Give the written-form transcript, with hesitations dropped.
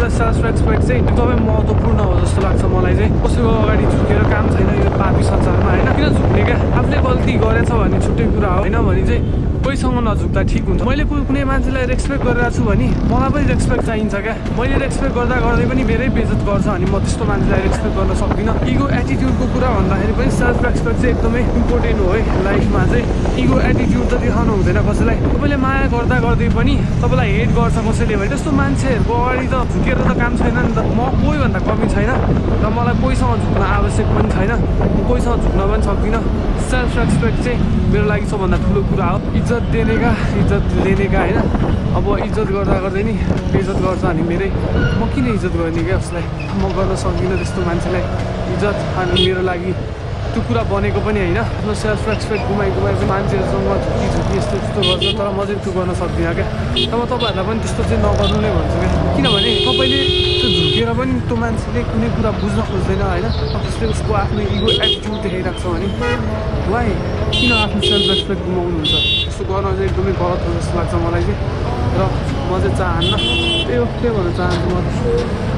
एउटा self respect चाहिँ एकदमै महत्त्वपूर्ण हो जस्तो लाग्छ मलाई चाहिँ। कसैको अगाडि झुकेर काम छैन यो पापी संसारमा होइन। किन झुक्ने क्या, आफूले गल्ती गरेछ भने छुट्टै कुरा हो होइन भने चाहिँ कोहीसँग नझुक्दा ठिक हुन्छ। मैले कुनै मान्छेलाई रेस्पेक्ट गरिरहेको छु भने मलाई पनि रेस्पेक्ट चाहिन्छ क्या। मैले रेस्पेक्ट गर्दा गर्दै पनि मेरै बेइज्जत गर्छ अनि म त्यस्तो मान्छेलाई रेस्पेक्ट गर्न सक्दिनँ। इगो एटिट्युडको कुरा भन्दाखेरि पनि सेल्फ रेस्पेक्ट चाहिँ एकदमै इम्पोर्टेन्ट हो है लाइफमा चाहिँ। इगो एटिट्युड त देखाउनु हुँदैन कसैलाई। तपाईँले माया गर्दा गर्दै पनि तपाईँलाई हेट गर्छ कसैले भने त्यस्तो मान्छेहरूको अगाडि त झुकेर त काम छैन नि त। म कोहीभन्दा कमी छैन र मलाई कोहीसँग झुक्न आवश्यक पनि छैन, म कोहीसँग झुक्न पनि सक्दिनँ। सेल्फ रेस्पेक्ट चाहिँ मेरो लागि सबभन्दा ठुलो कुरा हो। इज्जत दिने का इज्जत लिने का होइन। अब इज्जत गर्दा गर्दै नि बेइज्जत गर्छ अनि म किन इज्जत गर्ने क्या उसलाई, म गर्न सक्दिनँ त्यस्तो मान्छेलाई इज्जत। अनि मेरो लागि त्यो कुरा बनेको पनि होइन। आफ्नो सेल्फ रेस्पेक्ट गुमाइ पनि मान्छेहरूसँग झुकी यस्तो गर्छ, तर म चाहिँ त्यो गर्न सक्दिनँ क्या। तर म तपाईँहरूलाई पनि त्यस्तो चाहिँ नगर्नु नै भन्छु क्या। किनभने तपाईँले त्यो झुकेर पनि त्यो मान्छेले कुनै कुरा बुझ्न खोज्दैन होइन। त्यसले उसको आफ्नो इगो एटिट्युड देखाइरहेको छ भने वाइ किन आफ्नो सेल्फ रेस्पेक्ट गुमाउनुहुन्छ। त्यस्तो गर्न चाहिँ एकदमै गलत हो जस्तो लाग्छ मलाई चाहिँ। र म चाहिँ चाहन्न, त्यही भन्न चाहन्छु म।